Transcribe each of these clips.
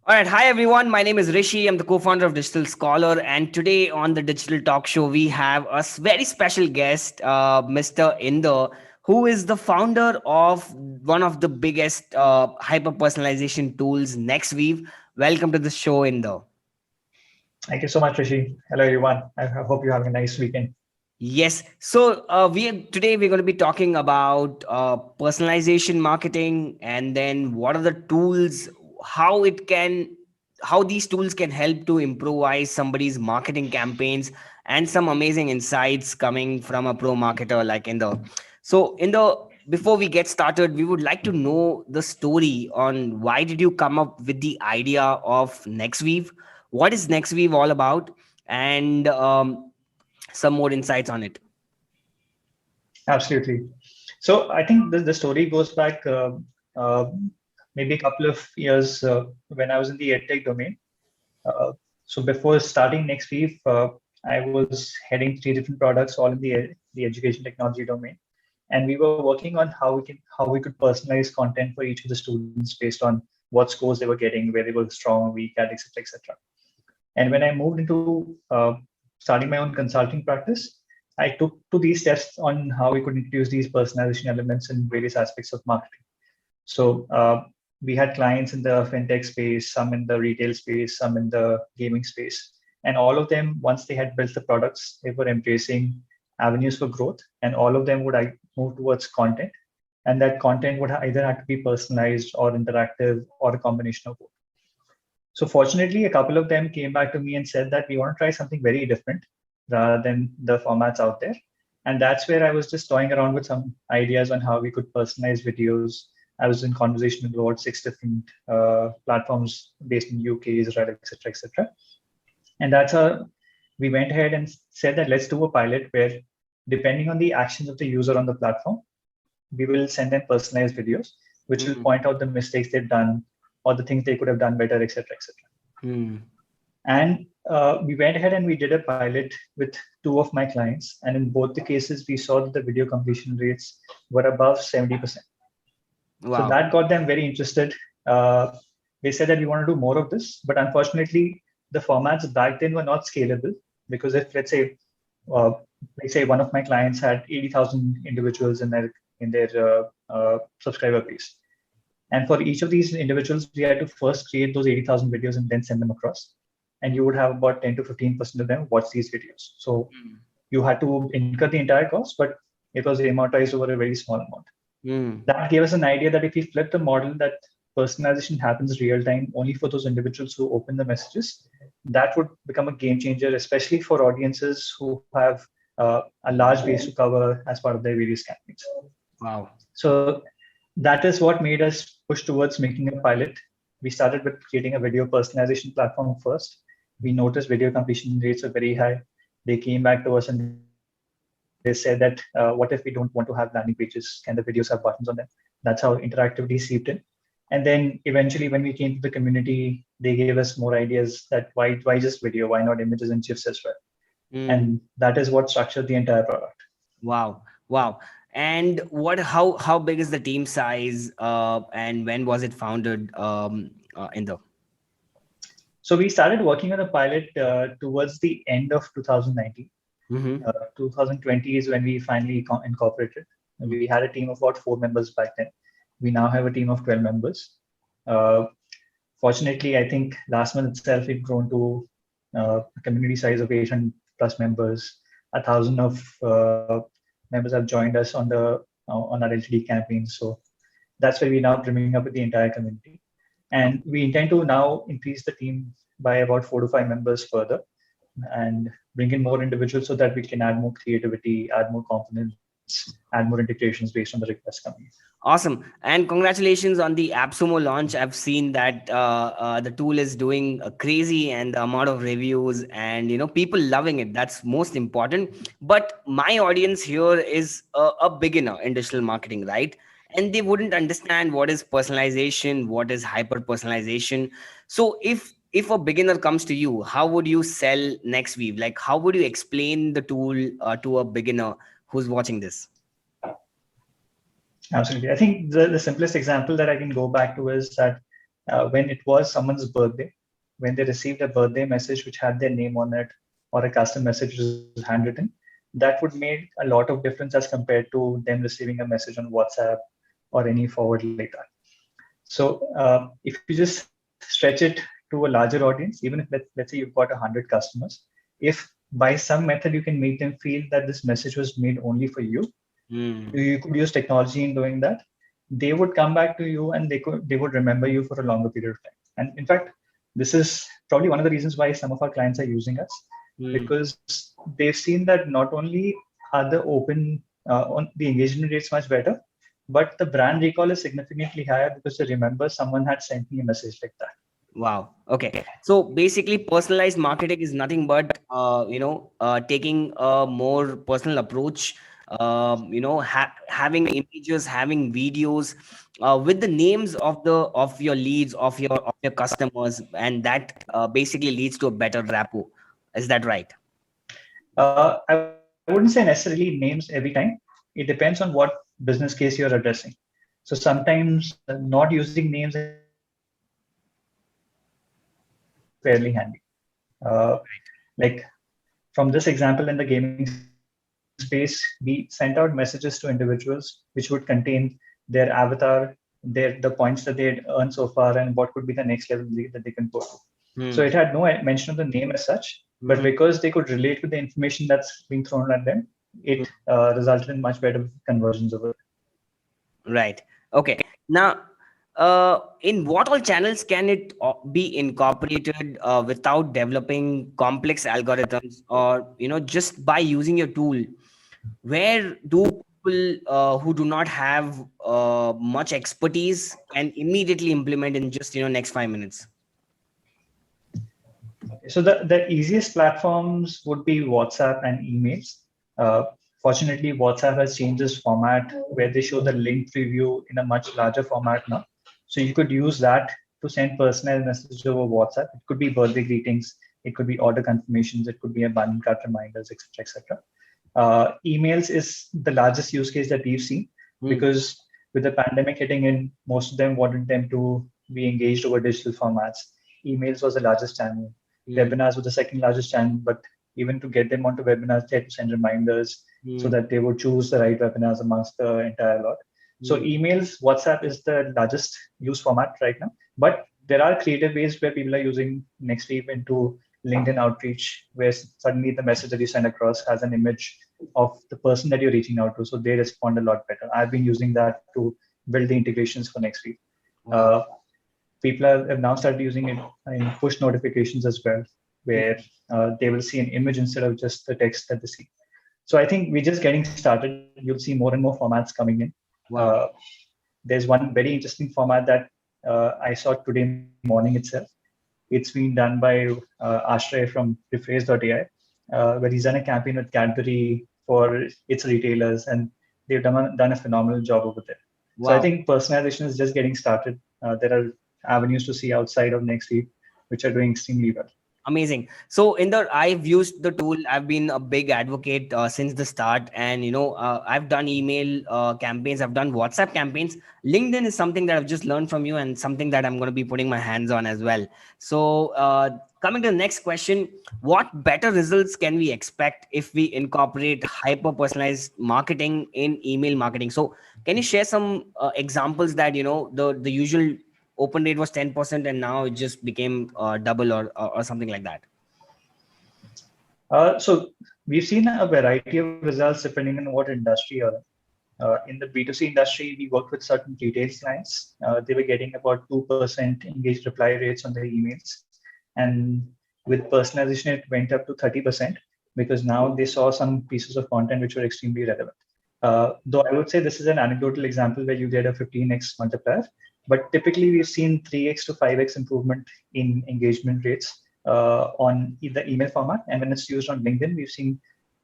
All right. Hi, everyone. My name is Rishi. I'm the co founder of Digital Scholar. And today on the Digital Talk Show, we have a very special guest, Mr. Inder, who is the founder of one of the biggest hyper personalization tools, Nexweave. Welcome to the show, Inder. Thank you so much, Rishi. Hello, everyone. I hope you're having a nice weekend. Yes. So today we're going to be talking about personalization marketing, and then what are the tools, how it can, how these tools can help to improvise somebody's marketing campaigns, and some amazing insights coming from a pro marketer like Inder. So Inder, before we get started, we would like to know the story on why did you come up with the idea of Nexweave? What is Nexweave all about? And some more insights on it. Absolutely. So I think the story goes back uh, maybe a couple of years when I was in the edtech domain. Uh, so before starting Nextweave, I was heading three different products, all in the education technology domain, and we were working on how we could personalize content for each of the students based on what scores they were getting, where they were strong, weak at, etc., etc. And when I moved into starting my own consulting practice, I took to these steps on how we could introduce these personalization elements in various aspects of marketing. So we had clients in the fintech space, some in the retail space, some in the gaming space. And all of them, once they had built the products, they were embracing avenues for growth. And all of them would move towards content. And that content would either have to be personalized or interactive or a combination of both. So fortunately, a couple of them came back to me and said that we want to try something very different rather than the formats out there. And that's where I was just toying around with some ideas on how we could personalize videos. I was in conversation with about six different platforms based in UK, Israel, etc., etc. And that's how we went ahead and said that let's do a pilot where, depending on the actions of the user on the platform, we will send them personalized videos, which will Mm, point out the mistakes they've done or the things they could have done better, etc., etc. mm, And we went ahead and we did a pilot with two of my clients. And in both the cases, we saw that the video completion rates were above 70%. So wow. that got them very interested. They said that we want to do more of this, but unfortunately, the formats back then were not scalable because if uh, let's say one of my clients had 80,000 individuals in their subscriber base, and for each of these individuals, we had to first create those 80,000 videos and then send them across. And you would have about 10 to 15% of them watch these videos. So Mm, you had to incur the entire cost, but it was amortized over a very small amount. mm, That gave us an idea that if we flip the model that personalization happens real time only for those individuals who open the messages, that would become a game changer, especially for audiences who have a large base to cover as part of their various campaigns. wow. So that is what made us push towards making a pilot. We started with creating a video personalization platform first. We noticed video completion rates are very high. They came back to us and they said that what if we don't want to have landing pages? Can the videos have buttons on them? That's how interactivity seeped in. And then eventually, when we came to the community, they gave us more ideas that why just video? Why not images and GIFs as well? And Mm, that is what structured the entire product. wow. Wow. And how big is the team size? And when was it founded? In the So we started working on the pilot towards the end of 2019. Mm-hmm. 2020 is when we finally incorporated. We had a team of about 4 members back then. We now have a team of 12 members. Uh, Fortunately, I think last month itself we've grown to a community size of 800 plus members. 1,000 of members have joined us on our LTD campaign. So that's why we're now brimming up with the entire community. And we intend to now increase the team by about 4 to 5 members further and bring in more individuals so that we can add more creativity, add more components, add more integrations based on the request coming. Awesome. And congratulations on the AppSumo launch. I've seen that the tool is doing crazy and the amount of reviews and people loving it. That's most important. But my audience here is a beginner in digital marketing, right? And they wouldn't understand what is personalization, what is hyper personalization. So if a beginner comes to you, how would you sell Nextweave? Like how would you explain the tool to a beginner who's watching this? Absolutely. I think the simplest example that I can go back to is that when it was someone's birthday, when they received a birthday message which had their name on it, or a custom message which was handwritten, that would make a lot of difference as compared to them receiving a message on WhatsApp or any forward like that. So if you just stretch it to a larger audience, even if let's say you've got 100 customers, if by some method you can make them feel that this message was made only for you, Hmm. you could use technology in doing that. They would come back to you and they would remember you for a longer period of time. And in fact, this is probably one of the reasons why some of our clients are using us, Hmm. because they've seen that not only are the open on the engagement rates much better, but the brand recall is significantly higher because they remember someone had sent me a message like that. Wow. Okay. So basically, personalized marketing is nothing but taking a more personal approach. Having images, having videos, with the names of your leads, of your customers, and that basically leads to a better rapport. Is that right? I wouldn't say necessarily names every time. It depends on what business case you're addressing. So sometimes not using names in your marketing comes fairly handy. Like from this example in the gaming space, we sent out messages to individuals which would contain their avatar, the points that they had earned so far, and what could be the next level that they can go to. So it Hmm. had no mention of the name as such, but Hmm. because they could relate with the information that's being thrown at them, it resulted in much better conversions over. Right. Okay. Now, in what all channels can it be incorporated without developing complex algorithms, or just by using your tool? Where do people who do not have much expertise can immediately implement in just next 5 minutes? Okay, so the easiest platforms would be WhatsApp and emails. Uh, Fortunately, WhatsApp has changed its format where they show the link preview in a much larger format now. So you could use that to send personalized messages over WhatsApp. It could be birthday greetings, it could be order confirmations, it could be abandoned cart reminders, etc., etc. Emails is the largest use case that we've seen Hmm. because with the pandemic hitting in, most of them wanted them to be engaged over digital formats. Emails was the largest channel. Hmm. Webinars were the second largest channel, but even to get them onto webinars, they had to send reminders so Hmm. that they would choose the right webinars amongst the entire lot. So Hmm. emails, WhatsApp is the largest used format right now, but there are creative ways where people are using Nextweave into LinkedIn outreach, where suddenly the message that you send across has an image of the person that you're reaching out to, so they respond a lot better. I've been using that to build the integrations for Nextweave. Wow. Uh, People have now started using it in push notifications as well, where Hmm. they will see an image instead of just the text that they see. So I think we're just getting started. You'll see more and more formats coming in. Uh, Wow. there's one very interesting format that I saw today morning itself. It's been done by Ashray from Rephrase.ai, where he's done a campaign with Cadbury for its retailers, and they've done a phenomenal job over there. So I Wow. think personalization is just getting started. There are avenues to see outside of Nextweave, which are doing extremely well. Amazing. So, in the I've used the tool. I've been a big advocate since the start, and I've done email campaigns. I've done WhatsApp campaigns. LinkedIn is something that I've just learned from you, and something that I'm going to be putting my hands on as well. So, coming to the next question, what better results can we expect if we incorporate hyper personalized marketing in email marketing? So, can you share some examples that the usual open rate was 10% and now it just became double, or something like that? So we've seen a variety of results depending on what industry you're in. In the B2C industry, we worked with certain retail clients. They were getting about 2% engaged reply rates on their emails. And with personalization, it went up to 30% because now they saw some pieces of content which were extremely relevant. Though I would say this is an anecdotal example where you get a 15x multiplier, but typically we've seen 3x to 5x improvement in engagement rates on the email format. And when it's used on LinkedIn, we've seen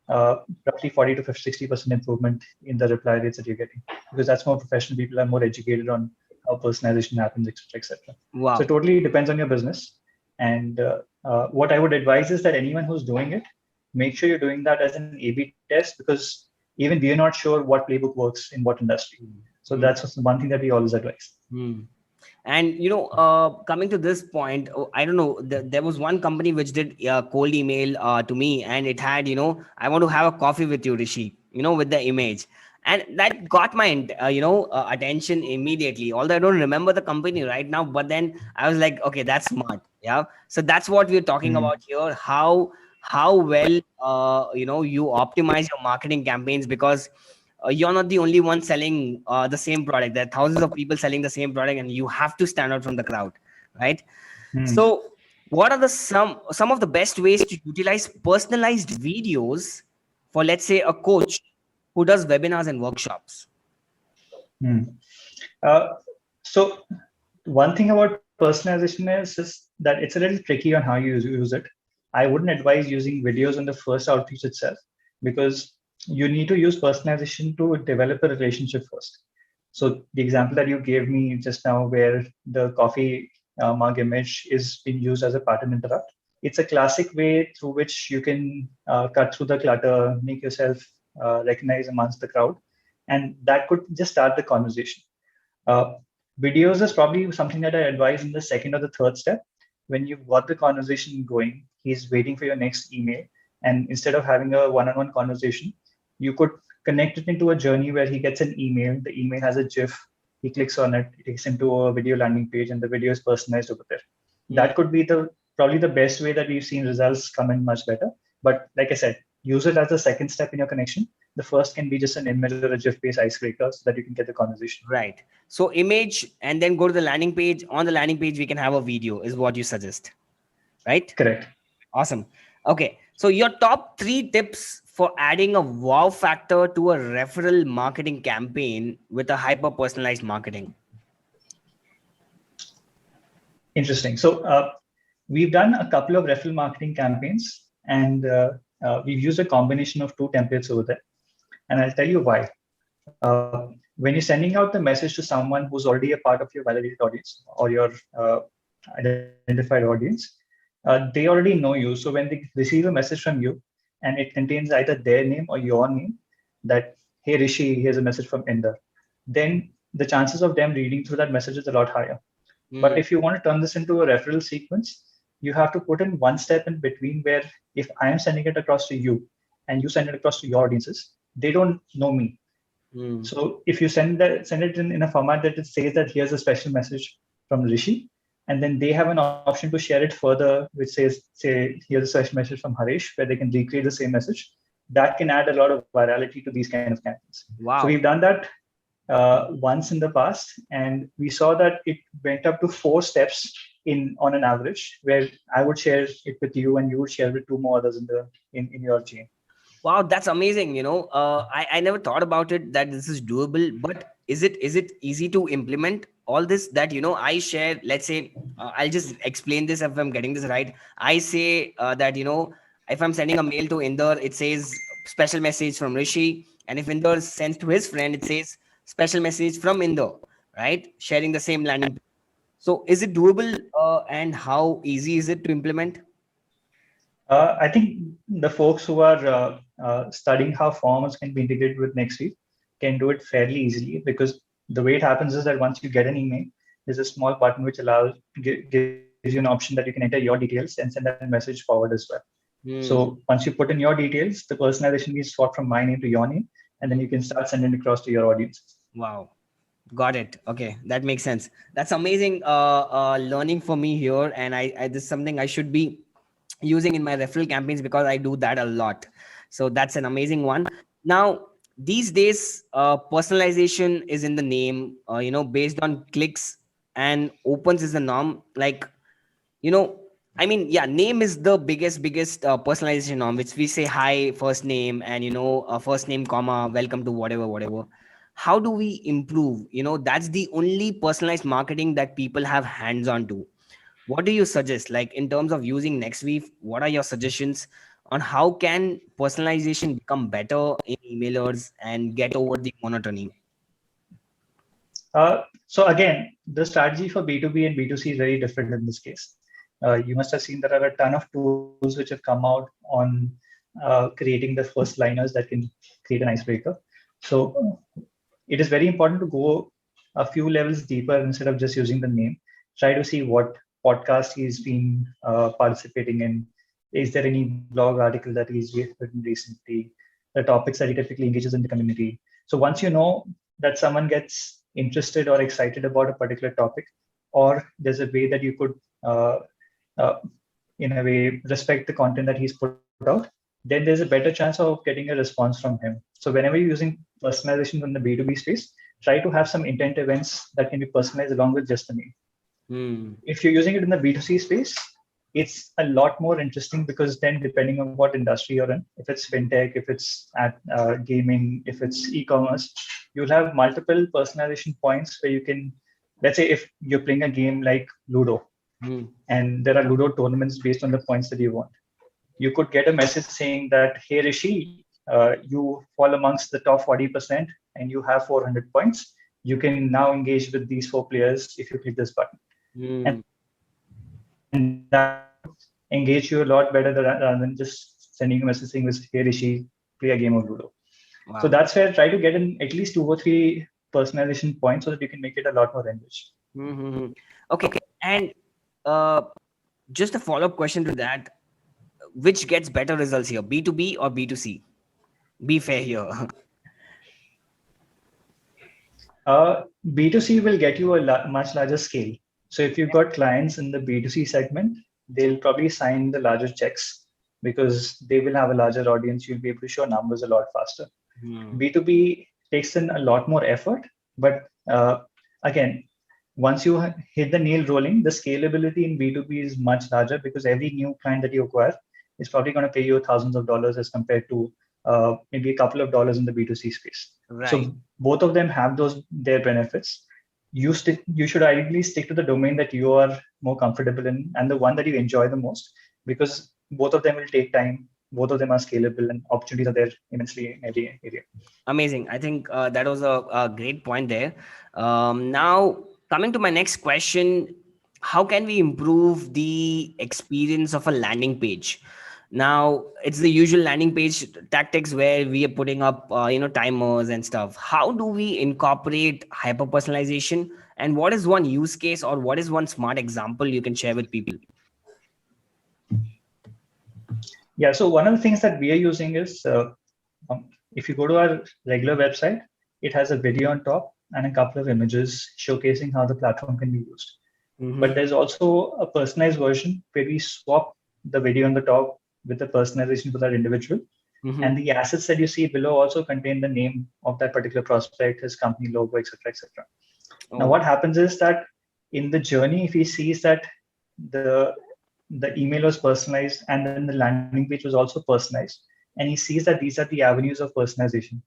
roughly 40 to 50, 60% improvement in the reply rates that you're getting because that's more professional. People are more educated on how personalization happens, etc., etc. So it Wow. totally depends on your business. And what I would advise is that anyone who's doing it, make sure you're doing that as an A/B test because even we are not sure what playbook works in what industry. So Hmm. that's one thing that we always advise. Hmm. And coming to this point, I don't know, there was one company which did cold email to me, and it had, I want to have a coffee with you, Rishi, with the image. And that got my attention immediately, although I don't remember the company right now. But then I was like, okay, that's smart. Yeah, so that's what we're talking Hmm. about here. How well you optimize your marketing campaigns, because you're not the only one selling the same product. There are thousands of people selling the same product, and you have to stand out from the crowd, right? Hmm. So what are the some of the best ways to utilize personalized videos for, let's say, a coach who does webinars and workshops? Hmm. Uh, so one thing about personalization is that it's a little tricky on how you use it. I wouldn't advise using videos on the first outreach itself, because you need to use personalization to develop a relationship first. So the example that you gave me just now, where the coffee mug image is being used as a pattern interrupt, it's a classic way through which you can cut through the clutter, make yourself recognize amongst the crowd, and that could just start the conversation. uh, Videos is probably something that I advise in the second or the third step. When you've got the conversation going, he's waiting for your next email. And instead of having a one on one conversation, you could connect it into a journey where he gets an email. The email has a GIF. He clicks on it, it takes him to a video landing page, and the video is personalized over there. Hmm. That could be the probably the best way that we've seen results come in much better. But like I said, use it as the second step in your connection. The first can be just an image or a GIF based icebreaker so that you can get the conversation. Right. So image, and then go to the landing page. On the landing page, we can have a video, is what you suggest, right? Correct. Awesome. Okay. So your top three tips for adding a wow factor to a referral marketing campaign with a hyper personalized marketing. Interesting. So we've done a couple of referral marketing campaigns, and we've used a combination of two templates over there. And I'll tell you why. When you're sending out the message to someone who's already a part of your validated audience or your uh, identified audience, they already know you. So when they receive a message from you and it contains either their name or your name, that, hey Rishi, here's a message from Inder, then the chances of them reading through that message is a lot higher. But Hmm. if you want to turn this into a referral sequence, you have to put in one step in between where if I am sending it across to you and you send it across to your audiences, they don't know me. Hmm. So if you send it in a format that it says that here's a special message from Rishi, and then they have an option to share it further, which says, say, here's a special message from Harish, where they can recreate the same message. That can add a lot of virality to these kind of campaigns. So we've Wow. done that once in the past, and we saw that it went up to 4 steps in on an average, where I would share it with you and you would share with two more others in your chain. Wow, that's amazing. I never thought about it that this is doable, but is it easy to implement all this? That, I share, let's say, I'll just explain this if I'm getting this right. I say that, if I'm sending a mail to Inder, it says special message from Rishi. And if Inder sends to his friend, it says special message from Inder, right? Sharing the same landing. So is it doable, and how easy is it to implement? I think the folks who are studying how forms can be integrated with NextWeave can do it fairly easily, because the way it happens is that once you get an email, there's a small button which gives you an option that you can enter your details and send that message forward as well. So Hmm. once you put in your details, the personalization is swapped from my name to your name, and then you can start sending it across to your audiences. Wow. Got it. Okay, that makes sense. That's amazing learning for me here, and this is something I should be using in my referral campaigns, because I do that a lot. So that's an amazing one. Now, these days, personalization is in the name. Based on clicks and opens is the norm. Like, you know I mean, yeah, name is the biggest personalization norm, which we say hi first name, and first name comma welcome to whatever. How do we improve? That's the only personalized marketing that people have hands on to. What do you suggest, like, in terms of using Nextweave? What are your suggestions on how can personalization become better in emailers and get over the monotony? So again, the strategy for B2B and B2C is very different in this case. You must have seen there are a ton of tools which have come out on creating the first liners that can create an icebreaker. So it is very important to go a few levels deeper instead of just using the name. Try to see what podcast he's been participating in. Is there any blog article that he's written recently? The topics that he typically engages in the community. So once you know that someone gets interested or excited about a particular topic, or there's a way that you could, uh, in a way, respect the content that he's put out, then there's a better chance of getting a response from him. So whenever you're using personalization in the B2B space, try to have some intent events that can be personalized along with just the name. Hmm. If you're using it in the B2C space, it's a lot more interesting because then depending on what industry you're in, if it's fintech, if it's at gaming, if it's e-commerce, you'll have multiple personalization points where you can, let's say if you're playing a game like Ludo Hmm. and there are Ludo tournaments based on the points that you want, you could get a message saying that, hey, Rishi, you fall amongst the top 40% and you have 400 points. You can now engage with these four players if you click this button. Hmm. And that would engage you a lot better rather than just sending a message saying, hey, Rishi, play a game of Ludo. So Wow. that's where try to get in at least 2 or 3 personalization points so that you can make it a lot more engaged. Hmm. Okay. And uh, just a follow-up question to that: which gets better results here, B2B or B2C? Be fair here. B2C will get you a much larger scale. So if you've got clients in the B2C segment, they'll probably sign the larger checks because they will have a larger audience. You'll be able to show numbers a lot faster. Hmm. B2B takes in a lot more effort, but again, once you hit the nail rolling, the scalability in B2B is much larger because every new client that you acquire is probably going to pay you thousands of dollars as compared to maybe a couple of dollars in the B2C space. Right. So both of them have those their benefits. You should ideally stick to the domain that you are more comfortable in and the one that you enjoy the most because both of them will take time. Both of them are scalable and opportunities are there immensely in every area. Amazing. I think that was a great point there. Now, coming to my next question, how can we improve the experience of a landing page? Now, it's the usual landing page tactics where we are putting up, timers and stuff. How do we incorporate hyper personalization? And what is one use case or what is one smart example you can share with people? Yeah, so one of the things that we are using is if you go to our regular website, it has a video on top and a couple of images showcasing how the platform can be used. But Mm-hmm. there's also a personalized version where we swap the video on the top with the personalization for that individual. Mm-hmm. And the assets that you see below also contain the name of that particular prospect, his company logo, etc., etc. Now, Oh, what happens is that in the journey, if he sees that the the email was personalized and then the landing page was also personalized, and he sees that these are the avenues of personalization.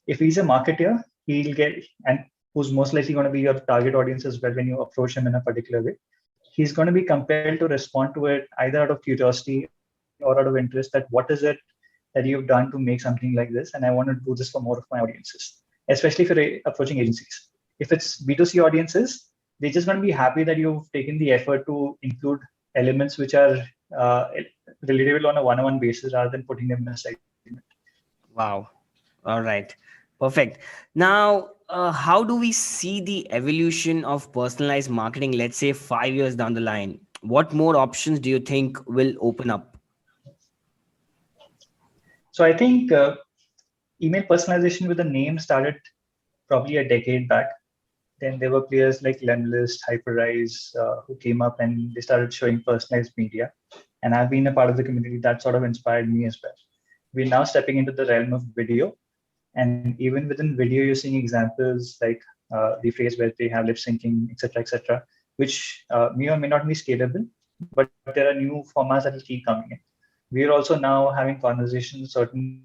If he's a marketer, he'll get and who's most likely going to be your target audience as well when you approach him in a particular way. He's going to be compelled to respond to it either out of curiosity or out of interest that what is it that you've done to make something like this, and I want to do this for more of my audiences, especially if you're approaching agencies. If it's B2C audiences, they're just going to be happy that you've taken the effort to include elements which are uh, relatable on a one-on-one basis rather than putting them in a segment. wow. All right. Perfect. Now, how do we see the evolution of personalized marketing, let's say 5 years down the line? What more options do you think will open up? So I think email personalization with a name started probably a decade back. Then there were players like Lemlist, Hyper-rise, who came up and they started showing personalized media. And I've been a part of the community that sort of inspired me as well. We're now stepping into the realm of video. And even within video, you're seeing examples like the phrase where they have lip syncing, etc., which may or may not be scalable, but there are new formats that will keep coming in. We are also now having conversations with certain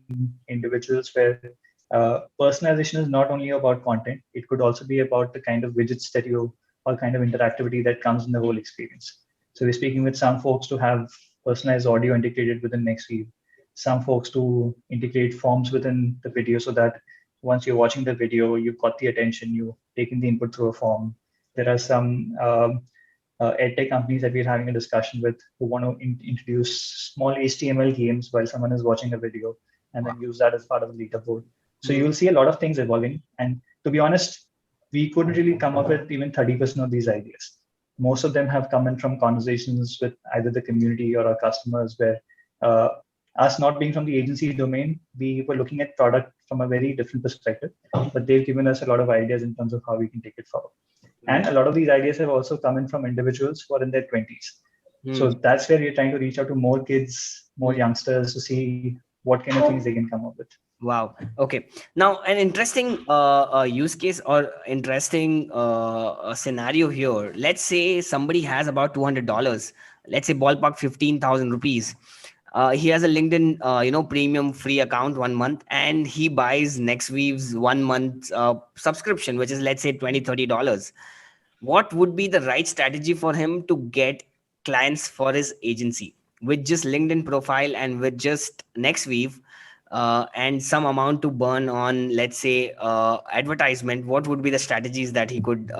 individuals where personalization is not only about content, it could also be about the kind of widgets that you or kind of interactivity that comes in the whole experience. So we're speaking with some folks to have personalized audio integrated within Nexweave, some folks to integrate forms within the video so that once you're watching the video, you've got the attention, you've taken the input through a form. There are some edtech companies that we're having a discussion with who want to introduce small HTML games while someone is watching a video and Wow. then use that as part of the leaderboard. So Hmm. you'll see a lot of things evolving. And to be honest, we couldn't really come up with even 30% of these ideas. Most of them have come in from conversations with either the community or our customers, where uh, us not being from the agency domain, we were looking at product from a very different perspective, but they've given us a lot of ideas in terms of how we can take it forward. And a lot of these ideas have also come in from individuals who are in their 20s. Hmm. So that's where we're trying to reach out to more kids, more Hmm. youngsters to see what kind of things they can come up with. Wow. Okay. Now, an interesting use case or interesting scenario here. Let's say somebody has about $200. Let's say ballpark 15,000 rupees. He has a LinkedIn, premium free account 1 month, and he buys Nexweave's 1 month subscription, which is let's say $20-$30. What would be the right strategy for him to get clients for his agency with just LinkedIn profile and with just Nextweave, and some amount to burn on, let's say, advertisement? What would be the strategies that he could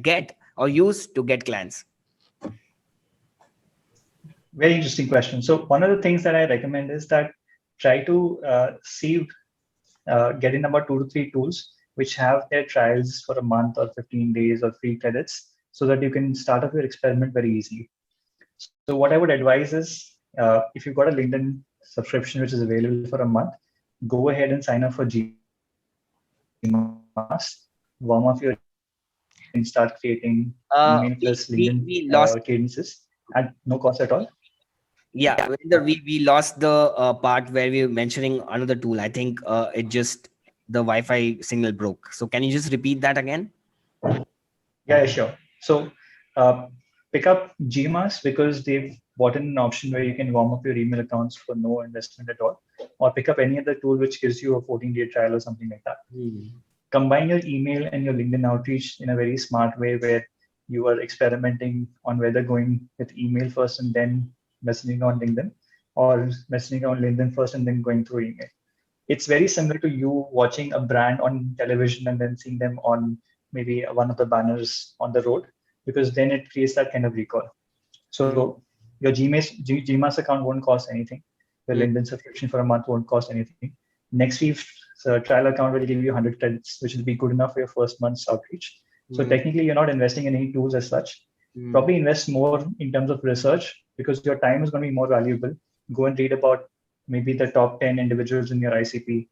get or use to get clients? Very interesting question. So one of the things that I recommend is that try to see get in about 2 to 3 tools which have their trials for a month or 15 days or free credits, so that you can start up your experiment very easily. So what I would advise is, if you've got a LinkedIn subscription which is available for a month, go ahead and sign up for GMAS, warm up your email, and start creating email plus LinkedIn cadences We at lost. no cost at all. Yeah, we lost the part where we were mentioning another tool. I think it just the Wi-Fi signal broke. So can you just repeat that again? Yeah, sure. So pick up GMAS because they've bought in an option where you can warm up your email accounts for no investment at all, or pick up any other tool which gives you a 14-day trial or something like that. Hmm. Combine your email and your LinkedIn outreach in a very smart way, where you are experimenting on whether going with email first and then messaging on LinkedIn, or messaging on LinkedIn first and then going through email. It's very similar to you watching a brand on television and then seeing them on maybe one of the banners on the road, because then it creates that kind of recall. So your GMAS account won't cost anything. Your Hmm. LinkedIn subscription for a month won't cost anything. Nextweave's trial account will give you 100 credits, which will be good enough for your first month's outreach. So Hmm. technically, you're not investing in any tools as such. Hmm. Probably invest more in terms of research, because your time is going to be more valuable. Go and read about maybe the top 10 individuals in your ICP,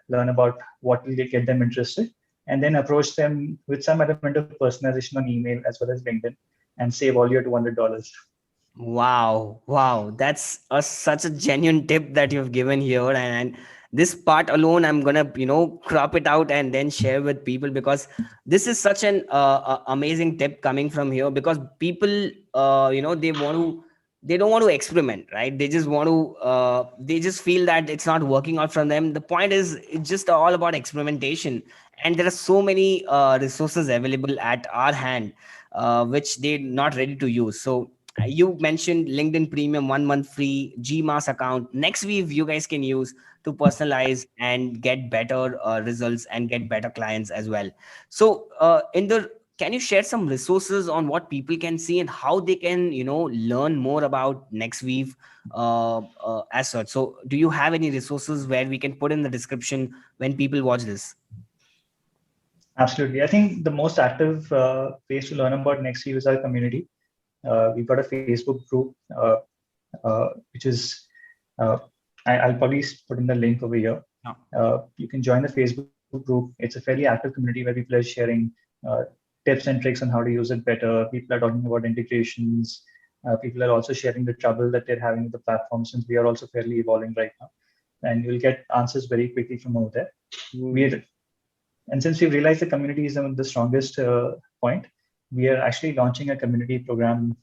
learn about what will get them interested, and then approach them with some element of personalization on email as well as LinkedIn, and save all your $200. Wow, wow, that's such a genuine tip that you've given here, and this part alone, I'm gonna crop it out and then share with people, because this is such an amazing tip coming from here, because people, they don't want to experiment, right? They just want to, they just feel that it's not working out from them. The point is, it's just all about experimentation, and there are so many resources available at our hand, which they're not ready to use. So you mentioned LinkedIn Premium 1 month free, GMAS account. Nextweave you guys can use to personalize and get better results and get better clients as well. So, Inder, can you share some resources on what people can see and how they can, learn more about Nextweave as such? So, do you have any resources where we can put in the description when people watch this? Absolutely. I think the most active ways to learn about Nextweave is our community. We've got a Facebook group, which is, uh, I'll probably put in the link over here. No. You can join the Facebook group. It's a fairly active community where people are sharing uh, tips and tricks on how to use it better. People are talking about integrations. People are also sharing the trouble that they're having with the platform, since we are also fairly evolving right now. And you'll get answers very quickly from over there. Hmm. We're And since we've realized the community is the strongest point, we are actually launching a community program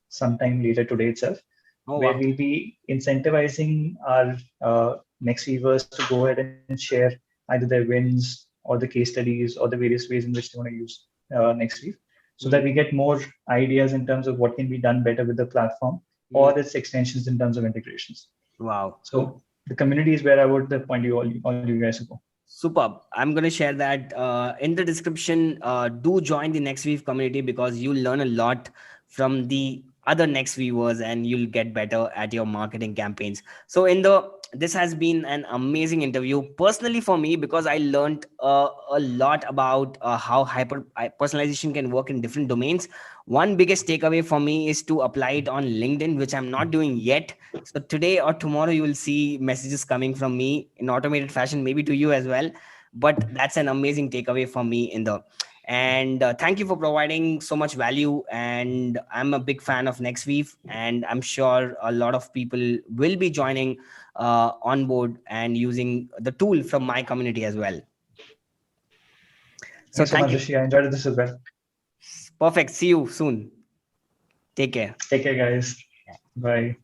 sometime later today itself, Oh, where wow. we'll be incentivizing our next viewers to go ahead and share either their wins or the case studies or the various ways in which they want to use Nextweave, so that Hmm. we get more ideas in terms of what can be done better with the platform Hmm. or its extensions in terms of integrations. Wow. So the community is where I would point you all you guys to go. Superb. I'm going to share that in the description. Do join the Nextweave community, because you'll learn a lot from the other Next Viewers and you'll get better at your marketing campaigns. So, in the this has been an amazing interview personally for me, because I learned a lot about how personalization can work in different domains. One biggest takeaway for me is to apply it on LinkedIn, which I'm not doing yet. So today or tomorrow you will see messages coming from me in automated fashion, maybe to you as well. But that's an amazing takeaway for me in the. And thank you for providing so much value, and I'm a big fan of Nexweave, and I'm sure a lot of people will be joining on board and using the tool from my community as well. Thank So you so thank much, you. Rishi. I enjoyed this as well. Perfect. See you soon. Take care. Take care, guys. Bye.